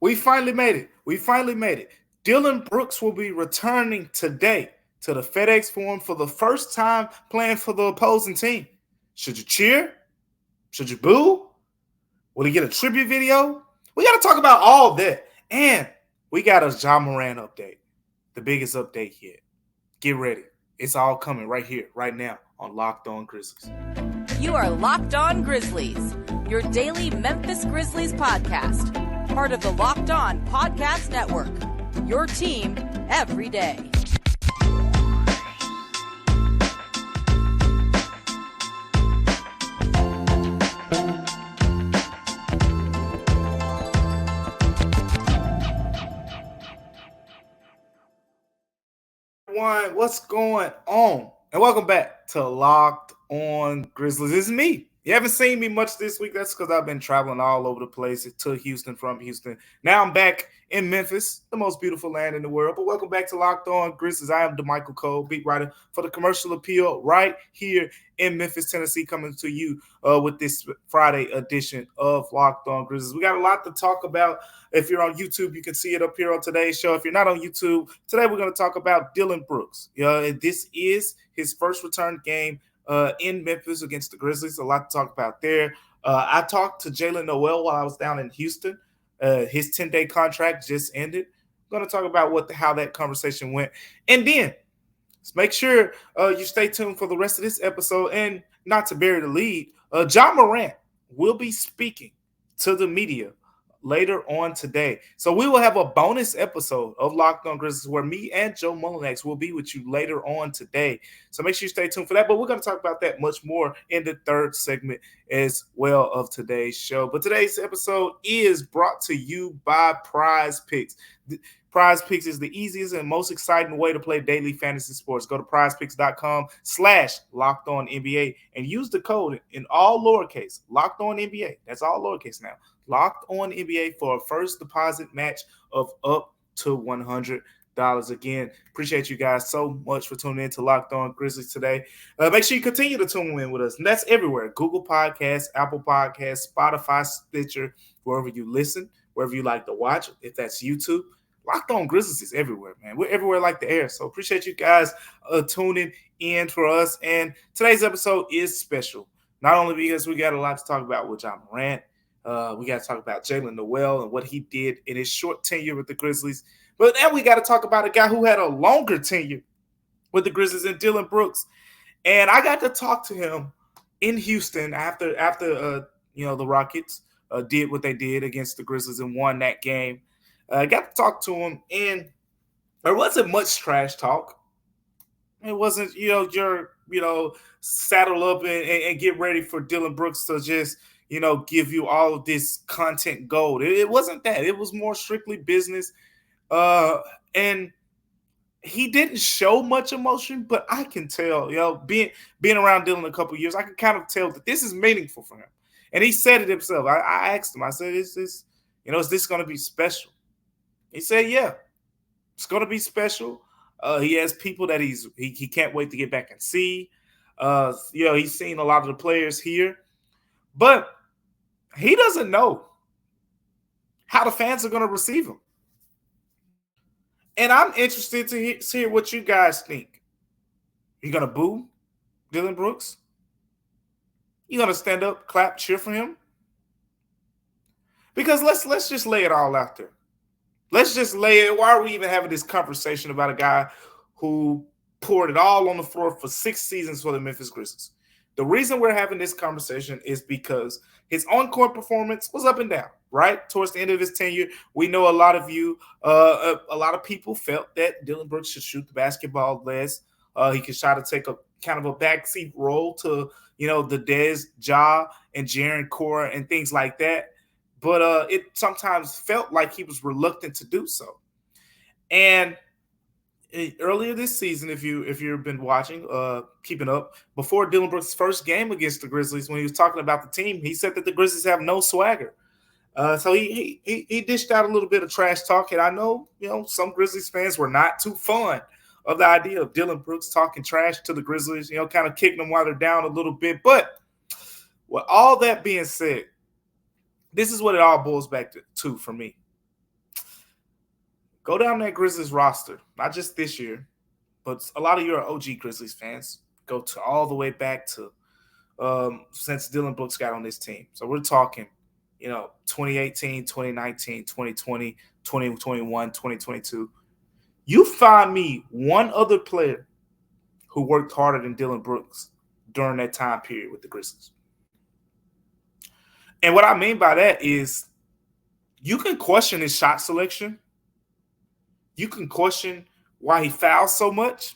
We finally made it. We finally made it. Dillon Brooks will be returning today to the FedExForum for the first time playing for the opposing team. Should you cheer? Should you boo? Will he get a tribute video? We got to talk about all that. And we got a Ja Morant update, the biggest update yet. Get ready. It's all coming right here, right now on Locked On Grizzlies. You are Locked On Grizzlies, your daily Memphis Grizzlies podcast. Part of the Locked On Podcast Network, your team every day. What's going on? And welcome back to Locked On Grizzlies. It's me. You haven't seen me much this week. That's because I've been traveling all over the place to Houston, from Houston. Now I'm back in Memphis, the most beautiful land in the world. But welcome back to Locked On Grizzlies. I am Damichael Cole, beat writer for the Commercial Appeal right here in Memphis, Tennessee, coming to you with this Friday edition of Locked On Grizzlies. We got a lot to talk about. If you're on YouTube, you can see it up here on today's show. If you're not on YouTube, today we're going to talk about Dillon Brooks. This is his first return game in Memphis against the Grizzlies. A lot to talk about there. I talked to Jaylen Nowell while I was down in Houston. His 10-day contract just ended. I'm going to talk about how that conversation went. And then make sure you stay tuned for the rest of this episode. And not to bury the lead, Ja Morant will be speaking to the media later on today. So we will have a bonus episode of Locked On Grizzlies where me and Joe Mullinax will be with you later on today. So make sure you stay tuned for that. But we're going to talk about that much more in the third segment as well of today's show. But today's episode is brought to you by PrizePicks. PrizePicks is the easiest and most exciting way to play daily fantasy sports. Go to prizepicks.com/LockedOnNBA and use the code in all lowercase, LockedOnNBA. That's all lowercase now. Locked On NBA for a first deposit match of up to $100. Again, appreciate you guys so much for tuning in to Locked On Grizzlies today. Make sure you continue to tune in with us. And that's everywhere. Google Podcasts, Apple Podcasts, Spotify, Stitcher, wherever you listen, wherever you like to watch. If that's YouTube, Locked On Grizzlies is everywhere, man. We're everywhere like the air. So appreciate you guys tuning in for us. And today's episode is special. Not only because we got a lot to talk about with Ja Morant, we got to talk about Jaylen Nowell and what he did in his short tenure with the Grizzlies. But then we got to talk about a guy who had a longer tenure with the Grizzlies and Dillon Brooks. And I got to talk to him in Houston after the Rockets did what they did against the Grizzlies and won that game. I got to talk to him, and there wasn't much trash talk. It wasn't, saddle up and get ready for Dillon Brooks to just give you all of this content gold. It wasn't that. It was more strictly business. And he didn't show much emotion, but I can tell, being around Dillon a couple of years, I can kind of tell that this is meaningful for him. And he said it himself. I asked him, I said, is this going to be special? He said, yeah, it's going to be special. He has people that he can't wait to get back and see. He's seen a lot of the players here. But he doesn't know how the fans are going to receive him. And I'm interested to hear what you guys think. You going to boo Dillon Brooks? You going to stand up, clap, cheer for him? Because let's just lay it all out there. Let's just lay it. Why are we even having this conversation about a guy who poured it all on the floor for 6 seasons for the Memphis Grizzlies? The reason we're having this conversation is because his on-court performance was up and down, right? Towards the end of his tenure, we know a lot of people felt that Dillon Brooks should shoot the basketball less. He could try to take a kind of a backseat role to, the Dez, Ja, and Jaren core and things like that. But it sometimes felt like he was reluctant to do so. And earlier this season, if you've been watching, keeping up, before Dillon Brooks' first game against the Grizzlies, when he was talking about the team, he said that the Grizzlies have no swagger. So he dished out a little bit of trash talk, and I know some Grizzlies fans were not too fond of the idea of Dillon Brooks talking trash to the Grizzlies, kind of kicking them while they're down a little bit. But with all that being said, this is what it all boils back to for me. Go down that Grizzlies roster, not just this year, but a lot of your OG Grizzlies fans go to all the way back to since Dillon Brooks got on this team. So we're talking, 2018, 2019, 2020, 2021, 2022. You find me one other player who worked harder than Dillon Brooks during that time period with the Grizzlies. And what I mean by that is you can question his shot selection. You can question why he fouls so much.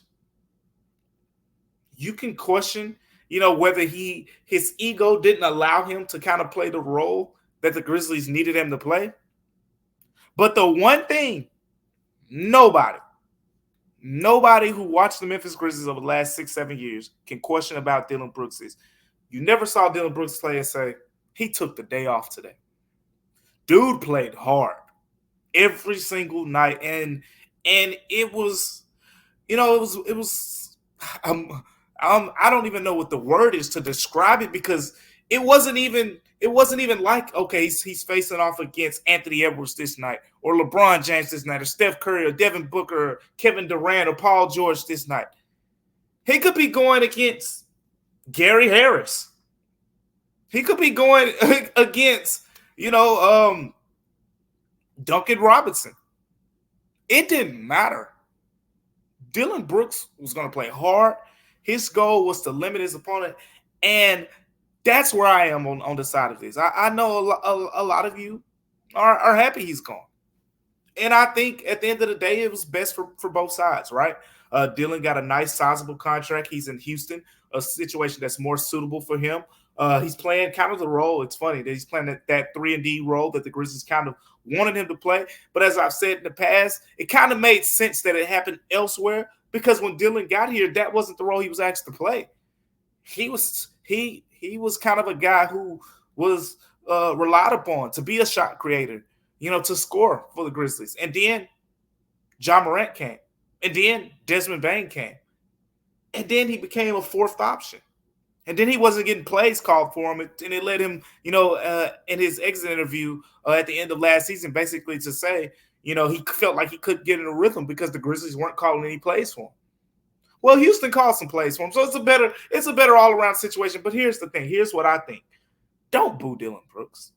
You can question, whether his ego didn't allow him to kind of play the role that the Grizzlies needed him to play. But the one thing, nobody who watched the Memphis Grizzlies over the last 6-7 years can question about Dillon Brooks is you never saw Dillon Brooks play and say, he took the day off today. Dude played hard every single night. And it was, I don't even know what the word is to describe it, because it wasn't even like, okay, he's facing off against Anthony Edwards this night, or LeBron James this night, or Steph Curry, or Devin Booker, or Kevin Durant, or Paul George this night. He could be going against Gary Harris. He could be going against, Duncan Robinson. It didn't matter. Dillon Brooks was going to play hard. His goal was to limit his opponent. And that's where I am on the side of this. I know a lot of you are happy he's gone. And I think at the end of the day, it was best for both sides, right? Dillon got a nice, sizable contract. He's in Houston, a situation that's more suitable for him. He's playing kind of the role. It's funny that he's playing that 3-and-D role that the Grizzlies kind of wanted him to play. But as I've said in the past, it kind of made sense that it happened elsewhere, because when Dillon got here, that wasn't the role he was asked to play. He was kind of a guy who was relied upon to be a shot creator, to score for the Grizzlies. And then Ja Morant came. And then Desmond Bane came. And then he became a fourth option. And then he wasn't getting plays called for him. And it led him, in his exit interview at the end of last season, basically to say, he felt like he couldn't get in a rhythm because the Grizzlies weren't calling any plays for him. Well, Houston called some plays for him. So it's a better all-around situation. But here's the thing. Here's what I think. Don't boo Dillon Brooks.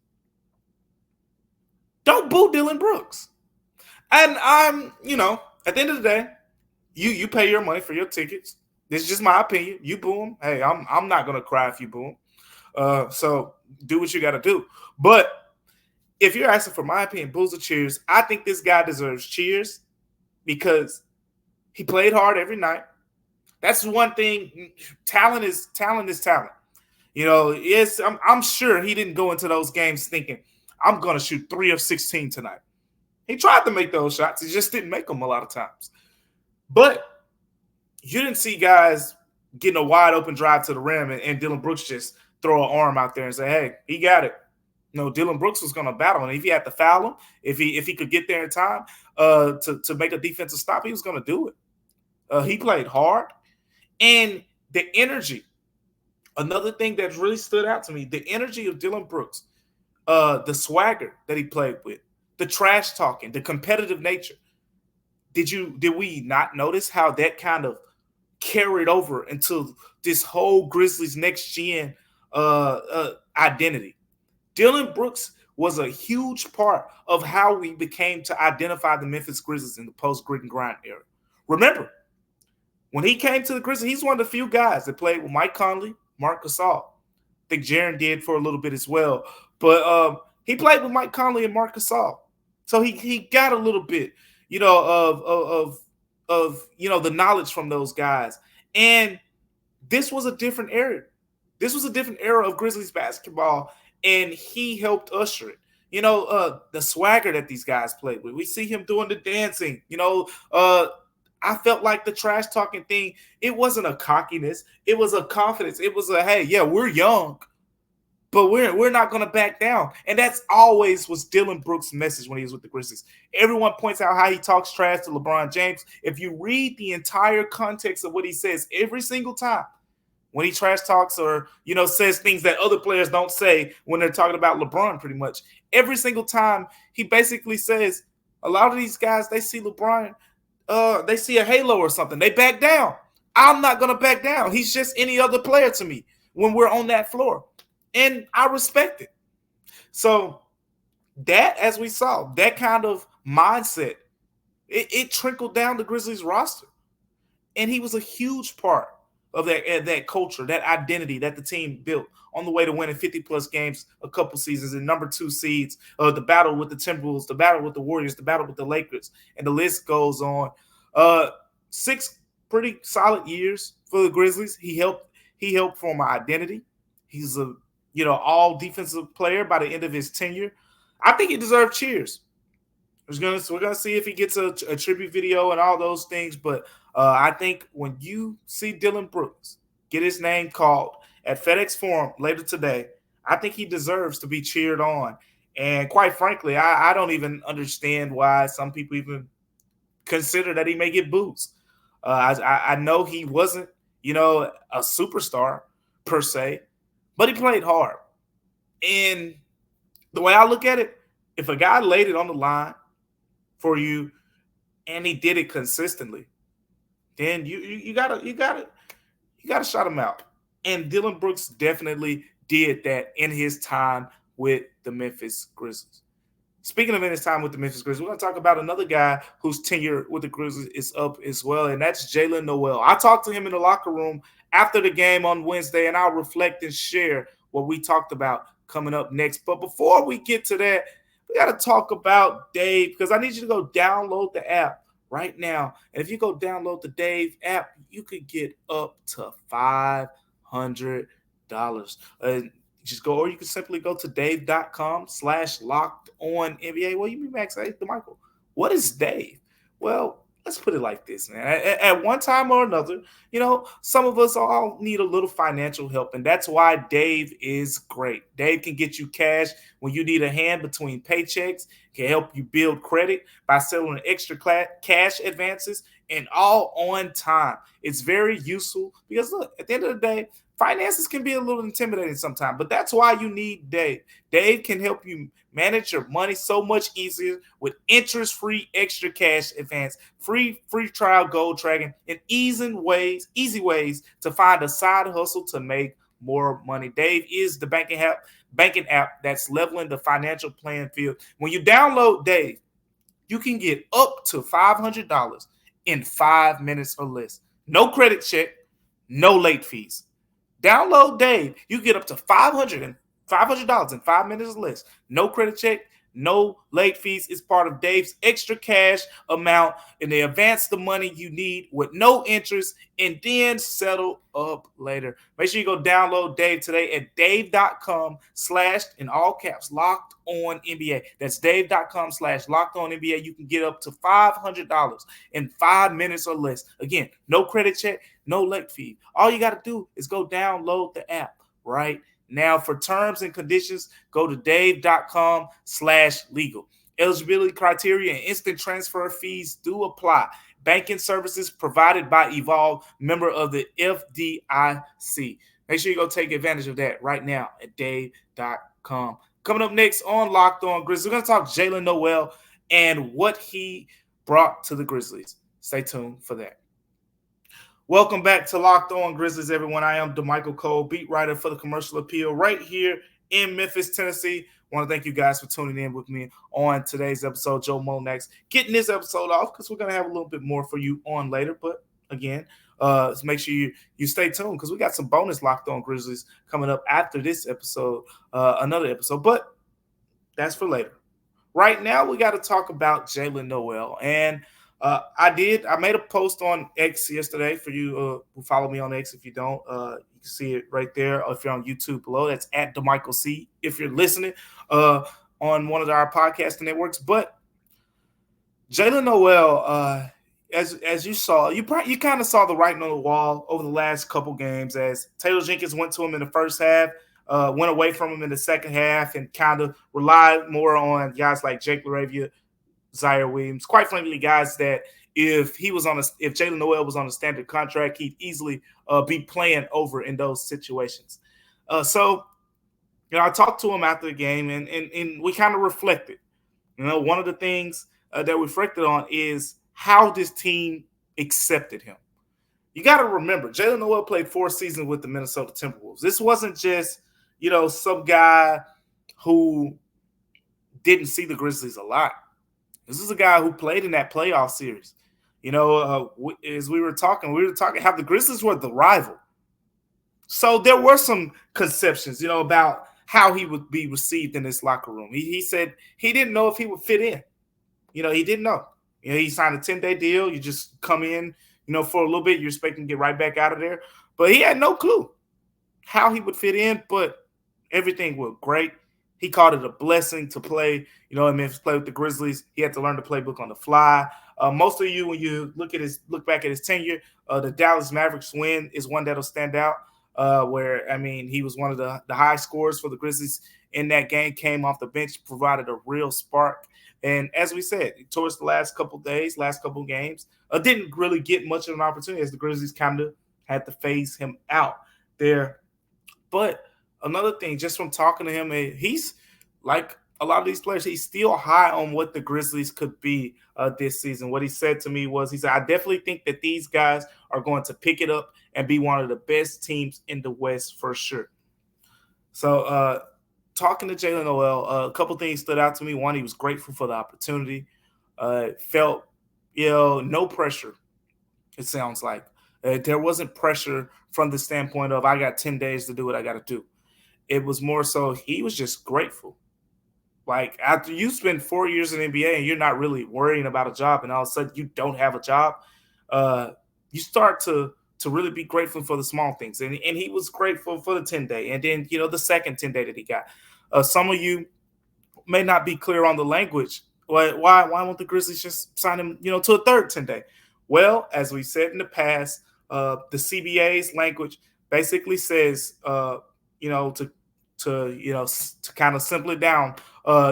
Don't boo Dillon Brooks. And I'm, at the end of the day, you pay your money for your tickets. This is just my opinion. You boo him. Hey, I'm not going to cry if you boo him. So do what you got to do. But if you're asking for my opinion, boos or cheers, I think this guy deserves cheers because he played hard every night. That's one thing. Talent is talent. Yes, I'm sure he didn't go into those games thinking, I'm going to shoot 3 of 16 tonight. He tried to make those shots. He just didn't make them a lot of times. But you didn't see guys getting a wide open drive to the rim and Dillon Brooks just throw an arm out there and say, hey, he got it. No, Dillon Brooks was going to battle. And if he had to foul him, if he could get there in time to make a defensive stop, he was going to do it. He played hard. And the energy, another thing that really stood out to me, the energy of Dillon Brooks, the swagger that he played with, the trash talking, the competitive nature. Did we not notice how that kind of carried over into this whole Grizzlies next gen identity? Dillon Brooks was a huge part of how we became to identify the Memphis Grizzlies in the post-grit and grind era. Remember, when he came to the Grizzlies, he's one of the few guys that played with Mike Conley, Marc Gasol. I think Jaren did for a little bit as well. But he played with Mike Conley and Marc Gasol. So he got a little bit, of the knowledge from those guys. And this was a different era. This was a different era of Grizzlies basketball, and he helped usher it. The swagger that these guys played with. We see him doing the dancing. I felt like the trash talking thing, it wasn't a cockiness. It was a confidence. It was a, hey, yeah, we're young, but we're not going to back down. And that's always was Dillon Brooks' message when he was with the Grizzlies. Everyone points out how he talks trash to LeBron James. If you read the entire context of what he says every single time, when he trash talks or, says things that other players don't say when they're talking about LeBron pretty much, every single time he basically says, A lot of these guys, they see LeBron, they see a halo or something. They back down. I'm not going to back down. He's just any other player to me when we're on that floor. And I respect it. So that, as we saw, that kind of mindset, it trickled down the Grizzlies roster. And he was a huge part of that culture, that identity that the team built on the way to winning 50-plus games a couple seasons and number 2 seeds, the battle with the Timberwolves, the battle with the Warriors, the battle with the Lakers, and the list goes on. 6 pretty solid years for the Grizzlies. He helped form an identity. He's a all defensive player by the end of his tenure. I think he deserved cheers. We're gonna see if he gets a tribute video and all those things, but I think when you see Dillon Brooks get his name called at FedExForum later today, I think he deserves to be cheered on. And quite frankly, I don't even understand why some people even consider that he may get booed. I know he wasn't, a superstar per se, but he played hard. And the way I look at it, if a guy laid it on the line for you and he did it consistently, then you gotta shout him out. And Dillon Brooks definitely did that in his time with the Memphis Grizzlies. Speaking of in his time with the Memphis Grizzlies, we're going to talk about another guy whose tenure with the Grizzlies is up as well, and that's Jaylen Nowell. I talked to him in the locker room after the game on Wednesday, and I'll reflect and share what we talked about coming up next. But before we get to that, we got to talk about Dave, because I need you to go download the app right now. And if you go download the Dave app, you could get up to $500. Just go, or you can simply go to dave.com/lockedonnba. Well, you mean, Max, hey, Damichael, what is Dave? Well, let's put it like this, man. At one time or another, some of us all need a little financial help, and that's why Dave is great. Dave can get you cash when you need a hand between paychecks, can help you build credit by selling extra cash advances, and all on time. It's very useful because, look, at the end of the day, finances can be a little intimidating sometimes, but that's why you need Dave. Dave can help you manage your money so much easier with interest-free extra cash advance, free trial goal tracking, and easy ways to find a side hustle to make more money. Dave is the banking app that's leveling the financial playing field. When you download Dave, you can get up to $500 in 5 minutes or less. No credit check, no late fees. Download Dave. You get up to $500 in 5 minutes or less. No credit check, no late fees. It's part of Dave's extra cash amount, and they advance the money you need with no interest and then settle up later. Make sure you go download Dave today at dave.com/ in all caps, locked on NBA. That's dave.com/ locked on NBA. You can get up to $500 in 5 minutes or less. Again, no credit check, no late fee. All you got to do is go download the app right now. For terms and conditions, go to dave.com/legal. Eligibility criteria and instant transfer fees do apply. Banking services provided by Evolve, member of the FDIC. Make sure you go take advantage of that right now at dave.com. Coming up next on Locked On Grizzlies, we're going to talk Jaylen Nowell and what he brought to the Grizzlies. Stay tuned for that. Welcome back to Locked On Grizzlies, everyone. I am Damichael Cole, beat writer for the Commercial Appeal right here in Memphis, Tennessee. I want to thank you guys for tuning in with me on today's episode. Joe Monax getting this episode off because we're going to have a little bit more for you on later. But again, make sure you stay tuned because we got some bonus Locked On Grizzlies coming up after this episode, another episode. But that's for later. Right now, we got to talk about Jaylen Nowell. And I made a post on X yesterday for you who follow me on X. If you don't, you can see it right there. Or if you're on YouTube below, that's at Damichael C. If you're listening on one of our podcasting networks. But Jaylen Nowell, as you saw, you kind of saw the writing on the wall over the last couple games as Taylor Jenkins went to him in the first half, went away from him in the second half, and kind of relied more on guys like Jake LaRavia, Zaire Williams. Quite frankly, guys that if Jaylen Nowell was on a standard contract, he'd easily be playing over in those situations. So I talked to him after the game, and we kind of reflected. One of the things that we reflected on is how this team accepted him. You got to remember, Jaylen Nowell played 4 seasons with the Minnesota Timberwolves. This wasn't just, some guy who didn't see the Grizzlies a lot. This is a guy who played in that playoff series. As we were talking how the Grizzlies were the rival. So there were some conceptions, about how he would be received in this locker room. He said he didn't know if he would fit in. He didn't know. He signed a 10-day deal. You just come in, for a little bit. You're expecting to get right back out of there. But he had no clue how he would fit in, but everything went great. He called it a blessing to play, in Memphis, play with the Grizzlies. He had to learn the playbook on the fly. Most of you, when you look back at his tenure, the Dallas Mavericks win is one that'll stand out. He was one of the high scorers for the Grizzlies in that game, came off the bench, provided a real spark. And as we said, towards the last couple games, didn't really get much of an opportunity as the Grizzlies kind of had to phase him out there. But another thing, just from talking to him, he's like a lot of these players, he's still high on what the Grizzlies could be this season. What he said to me was, he said, I definitely think that these guys are going to pick it up and be one of the best teams in the West for sure. So talking to Jaylen Nowell, a couple things stood out to me. One, he was grateful for the opportunity. Felt, no pressure, it sounds like. There wasn't pressure from the standpoint of, I got 10 days to do what I got to do. It was more so he was just grateful. Like, after you spend 4 years in the NBA and you're not really worrying about a job, and all of a sudden you don't have a job, you start to really be grateful for the small things. And he was grateful for the 10-day. And then, the second 10-day that he got. Some of you may not be clear on the language. Why won't the Grizzlies just sign him, to a third 10-day? Well, as we said in the past, the CBA's language basically says, to kind of simple it down,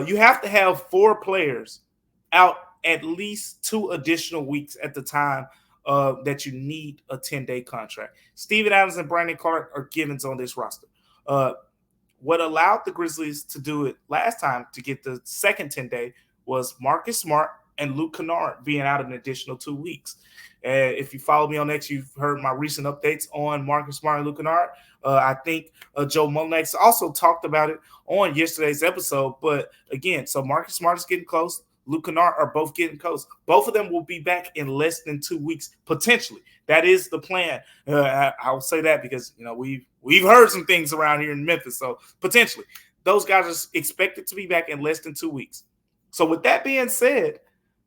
you have to have 4 players out at least 2 additional weeks at the time that you need a 10-day contract. Steven Adams and Brandon Clark are givens on this roster. What allowed the Grizzlies to do it last time to get the second 10-day was Marcus Smart and Luke Kennard being out an additional 2 weeks. If you follow me on X, you've heard my recent updates on Marcus Smart and Luke Kennard. I think Joe Mullinax also talked about it on yesterday's episode. But again, so Marcus Smart is getting close. Luke Kennard are both getting close. Both of them will be back in less than 2 weeks, potentially. That is the plan. I will say that because, we've heard some things around here in Memphis. So potentially, those guys are expected to be back in less than 2 weeks. So with that being said,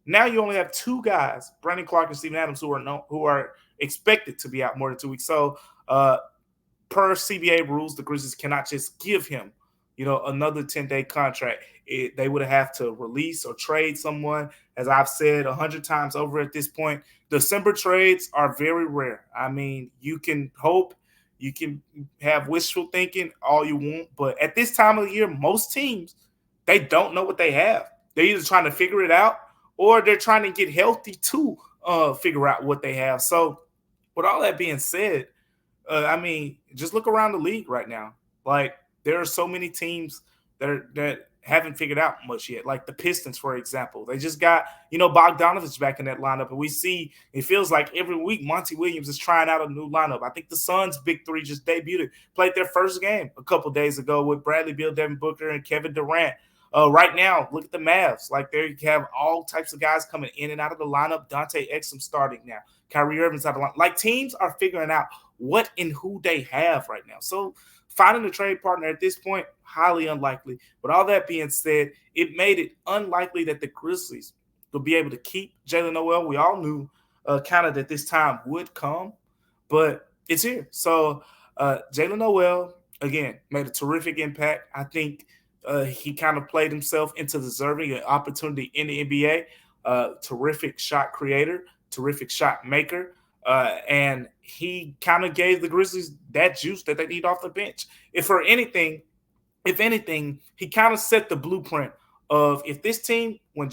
now you only have 2 guys, Brandon Clark and Steven Adams, who are expected to be out more than 2 weeks. So per CBA rules, the Grizzlies cannot just give him, another 10-day contract. They would have to release or trade someone. As I've said 100 times over at this point, December trades are very rare. I mean, you can hope, you can have wishful thinking all you want, but at this time of the year, most teams, they don't know what they have. They're either trying to figure it out or they're trying to get healthy to figure out what they have. So with all that being said, just look around the league right now. Like, there are so many teams that haven't figured out much yet. Like the Pistons, for example. They just got, Bogdanovich back in that lineup. And we see, it feels like every week Monty Williams is trying out a new lineup. I think the Suns' big 3 just debuted, played their first game a couple days ago with Bradley Beal, Devin Booker, and Kevin Durant. Right now, look at the Mavs. Like, they have all types of guys coming in and out of the lineup. Dante Exum starting now. Kyrie Irving's out of the lineup. Like, teams are figuring out what and who they have right now. So finding a trade partner at this point, highly unlikely. But all that being said, it made it unlikely that the Grizzlies will be able to keep Jaylen Nowell. We all knew kind of that this time would come, but it's here. So Jaylen Nowell, again, made a terrific impact. I think he kind of played himself into deserving an opportunity in the NBA. Terrific shot creator, terrific shot maker. And he kind of gave the Grizzlies that juice that they need off the bench. If anything, he kind of set the blueprint of, if this team, when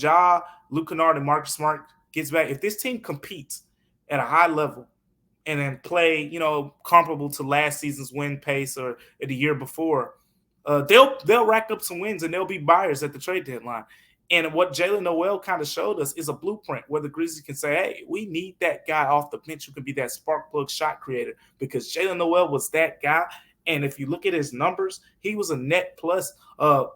Luke Kennard, and Marcus Smart gets back, if this team competes at a high level and then play, comparable to last season's win pace or the year before, they'll rack up some wins and they'll be buyers at the trade deadline. And what Jaylen Nowell kind of showed us is a blueprint where the Grizzlies can say, hey, we need that guy off the bench who can be that spark plug shot creator, because Jaylen Nowell was that guy. And if you look at his numbers, he was a net plus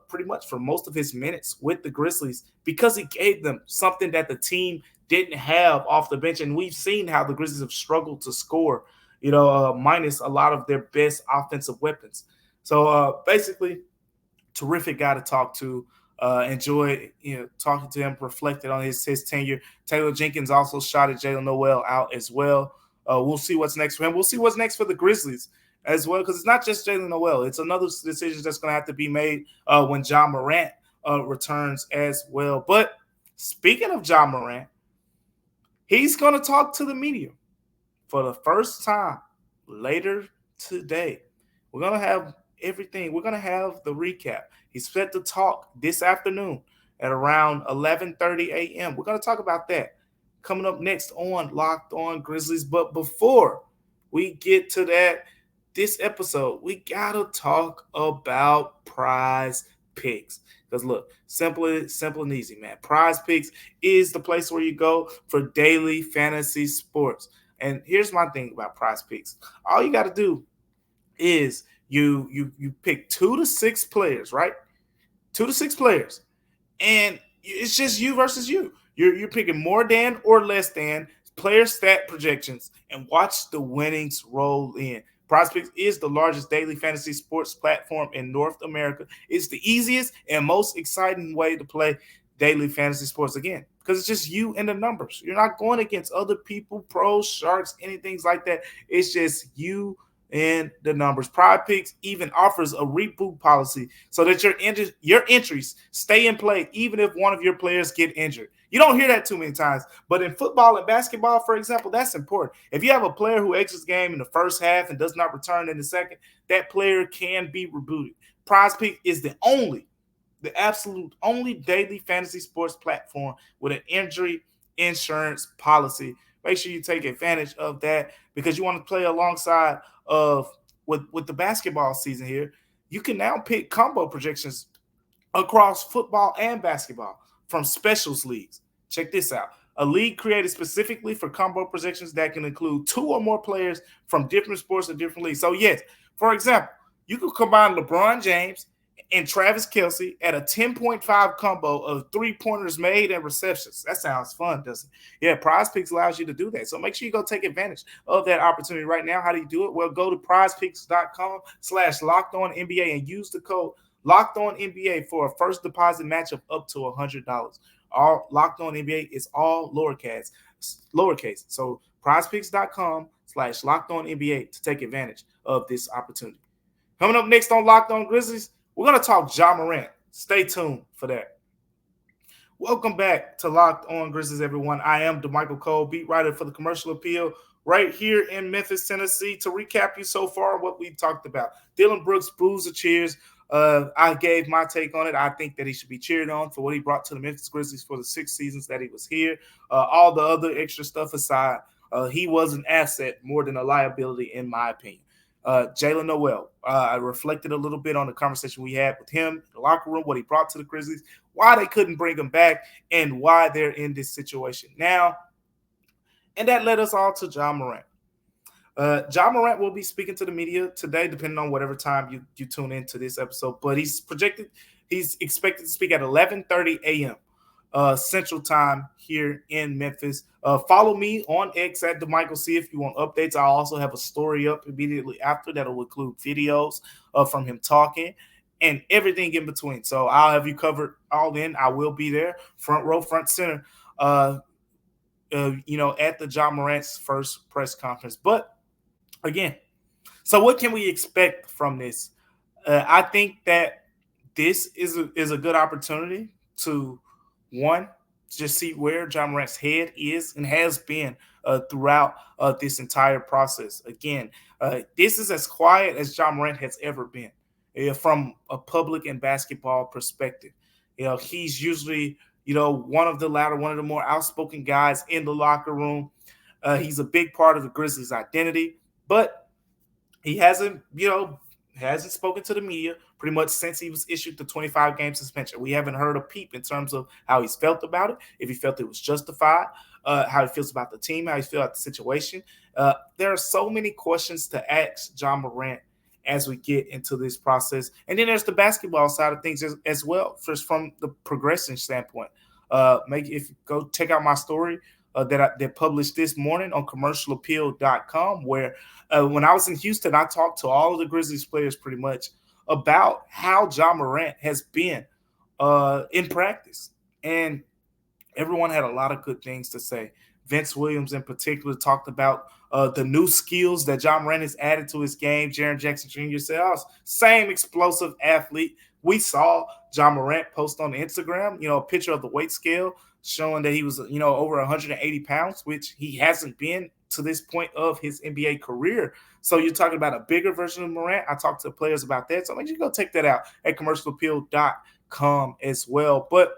pretty much for most of his minutes with the Grizzlies because he gave them something that the team didn't have off the bench. And we've seen how the Grizzlies have struggled to score, minus a lot of their best offensive weapons. So basically, terrific guy to talk to. Enjoyed talking to him, reflected on his tenure. Taylor Jenkins also shot at Jaylen Nowell out as well. We'll see what's next for him. We'll see what's next for the Grizzlies as well, because it's not just Jaylen Nowell. It's another decision that's going to have to be made when Ja Morant returns as well. But speaking of Ja Morant, he's going to talk to the media for the first time later today. We're going to have everything. We're going to have the recap. He's set to talk this afternoon at around 11:30 a.m. We're going to talk about that coming up next on Locked On Grizzlies. But before we get to that, this episode, we got to talk about PrizePicks. Because look, simple and easy, man. PrizePicks is the place where you go for daily fantasy sports. And here's my thing about PrizePicks. All you got to do is you pick 2 to 6 players, right? 2 to 6 players. And it's just you versus you. You're picking more than or less than player stat projections and watch the winnings roll in. PrizePicks is the largest daily fantasy sports platform in North America. It's the easiest and most exciting way to play daily fantasy sports, again, because it's just you and the numbers. You're not going against other people, pros, sharks, anything like that. It's just you and the numbers. PrizePicks even offers a reboot policy so that your entries stay in play even if one of your players get injured. You don't hear that too many times, but in football and basketball, for example, that's important. If you have a player who exits the game in the first half and does not return in the second, that player can be rebooted. PrizePicks is the absolute only daily fantasy sports platform with an injury insurance policy. Make sure you take advantage of that, because you want to play alongside with the basketball season here. You can now pick combo projections across football and basketball from specials leagues. Check this out. A league created specifically for combo projections that can include 2 or more players from different sports or different leagues. So yes, for example, you could combine LeBron James and Travis Kelce at a 10.5 combo of 3-pointers made and receptions. That sounds fun, doesn't it? Yeah, PrizePicks allows you to do that. So make sure you go take advantage of that opportunity right now. How do you do it? Well, go to prizepicks.com/LockedOnNBA and use the code LockedOnNBA for a first deposit match of up to $100. All Locked On NBA is all lowercase. So prizepicks.com/LockedOnNBA to take advantage of this opportunity. Coming up next on Locked On Grizzlies, we're going to talk Ja Morant. Stay tuned for that. Welcome back to Locked On Grizzlies, everyone. I am Damichael Cole, beat writer for the Commercial Appeal right here in Memphis, Tennessee. To recap you so far what we talked about, Dillon Brooks, boos or cheers. I gave my take on it. I think that he should be cheered on for what he brought to the Memphis Grizzlies for the 6 seasons that he was here. All the other extra stuff aside, he was an asset more than a liability, in my opinion. Jaylen Nowell, I reflected a little bit on the conversation we had with him in the locker room, what he brought to the Grizzlies, why they couldn't bring him back, and why they're in this situation now. And that led us all to Ja Morant. Ja Morant will be speaking to the media today, depending on whatever time you tune into this episode. But he's expected to speak at 11:30 a.m. Central Time here in Memphis. Follow me on X at Damichael C if you want updates. I'll also have a story up immediately after that will include videos from him talking and everything in between. So I'll have you covered all in. I will be there, front row, front center, at the Ja Morant's first press conference. But again, so what can we expect from this? I think that this is a good opportunity to, one, just see where Ja Morant's head is and has been throughout this entire process. Again, this is as quiet as Ja Morant has ever been from a public and basketball perspective. He's usually, one of the more outspoken guys in the locker room. He's a big part of the Grizzlies' identity, but he hasn't, hasn't spoken to the media pretty much since he was issued the 25-game suspension. We haven't heard a peep in terms of how he's felt about it, if he felt it was justified, how he feels about the team, how he feels about the situation. There are so many questions to ask Ja Morant as we get into this process. And then there's the basketball side of things as well, just from the progression standpoint. If you go check out my story that published this morning on commercialappeal.com, where when I was in Houston, I talked to all of the Grizzlies players pretty much about how Ja Morant has been in practice. And everyone had a lot of good things to say. Vince Williams, in particular, talked about the new skills that Ja Morant has added to his game. Jaren Jackson Jr. said, "Oh, same explosive athlete." We saw Ja Morant post on Instagram, a picture of the weight scale showing that he was, over 180 pounds, which he hasn't been to this point of his NBA career. So you're talking about a bigger version of Morant. I talked to players about that. So make sure you go check that out at commercialappeal.com as well. But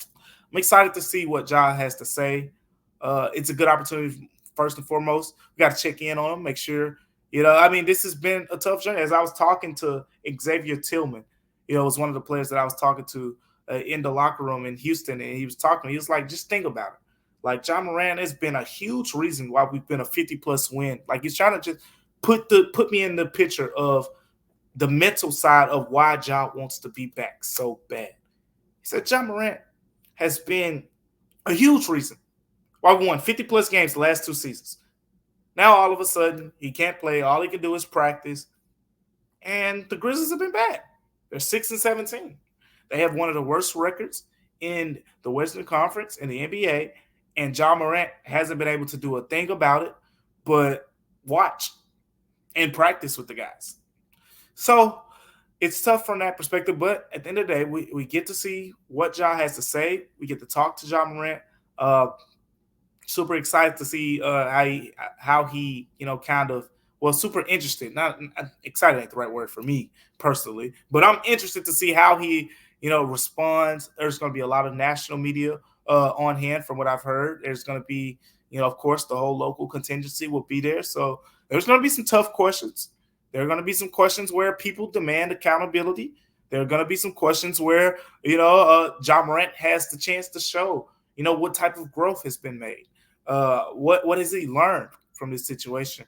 I'm excited to see what Ja has to say. It's a good opportunity, first and foremost. We got to check in on him, make sure, this has been a tough journey. As I was talking to Xavier Tillman, it was one of the players that I was talking to in the locker room in Houston, and he was like, just think about it. Like, Ja Morant has been a huge reason why we've been a 50-plus win. Like, he's trying to just put me in the picture of the mental side of why Ja wants to be back so bad. He said Ja Morant has been a huge reason why we won 50-plus games the last 2 seasons. Now, all of a sudden, he can't play. All he can do is practice. And the Grizzlies have been bad. They're 6-17. They have one of the worst records in the Western Conference in the NBA. And Ja Morant hasn't been able to do a thing about it but watch and practice with the guys. So it's tough from that perspective. But at the end of the day, we get to see what Ja has to say. We get to talk to Ja Morant. Super excited to see how he super interested. Not excited ain't the right word for me personally, but I'm interested to see how he responds. There's going to be a lot of national media on hand from what I've heard. There's going to be of course the whole local contingency will be there. So there's going to be some tough questions. There are going to be some questions where people demand accountability. There are going to be some questions where Ja Morant has the chance to show what type of growth has been made. What has he learned from this situation?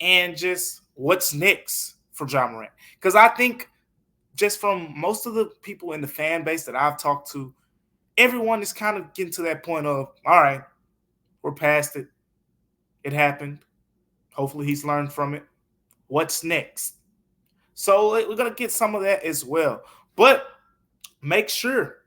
And just what's next for Ja Morant? Because I think just from most of the people in the fan base that I've talked to, everyone is kind of getting to that point of, all right, we're past it. It happened. Hopefully he's learned from it. What's next? So we're going to get some of that as well. But make sure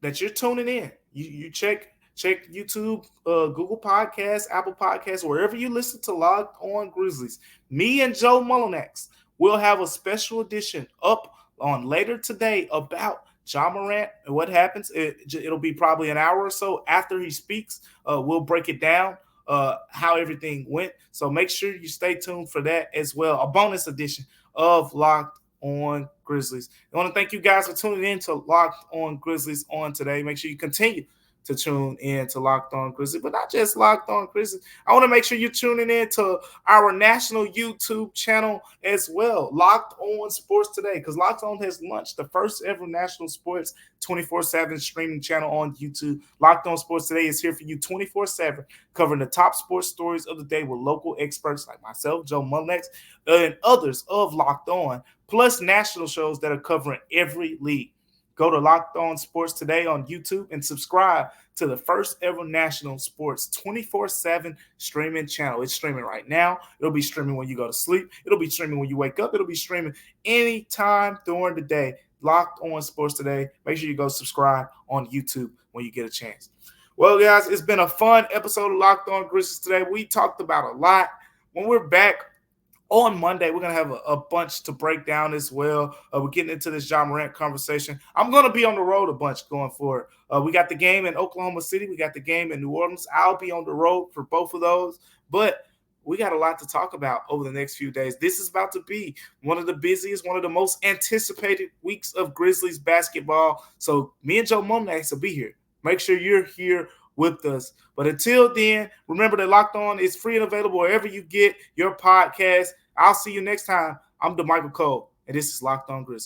that you're tuning in. You check YouTube, Google Podcasts, Apple Podcasts, wherever you listen to Locked On Grizzlies. Me and Joe Mullinax will have a special edition up on later today about Ja Morant and what happens. It'll be probably an hour or so after he speaks. We'll break it down, how everything went. So make sure you stay tuned for that as well. A bonus edition of Locked On Grizzlies. I want to thank you guys for tuning in to Locked On Grizzlies on today. Make sure you continue to tune in to Locked On Grizzlies, but not just Locked On Grizzlies. I want to make sure you're tuning in to our national YouTube channel as well, Locked On Sports Today, because Locked On has launched the first ever national sports 24/7 streaming channel on YouTube. Locked On Sports Today is here for you 24/7, covering the top sports stories of the day with local experts like myself, Joe Mullinax, and others of Locked On, plus national shows that are covering every league. Go to Locked On Sports Today on YouTube and subscribe to the first ever national sports 24/7 streaming channel. It's streaming right now. It'll be streaming when you go to sleep. It'll be streaming when you wake up. It'll be streaming anytime during the day. Locked On Sports Today. Make sure you go subscribe on YouTube when you get a chance. Well, guys, it's been a fun episode of Locked On Grizzlies today. We talked about a lot. When we're back on Monday, we're going to have a bunch to break down as well. We're getting into this Ja Morant conversation. I'm going to be on the road a bunch going forward. We got the game in Oklahoma City. We got the game in New Orleans. I'll be on the road for both of those. But we got a lot to talk about over the next few days. This is about to be one of the busiest, one of the most anticipated weeks of Grizzlies basketball. So me and Joe Mullinax will be here. Make sure you're here with us. But until then, remember that Locked On is free and available wherever you get your podcast. I'll see you next time. I'm I'm Damichael Cole, and this is Locked On Grizzlies.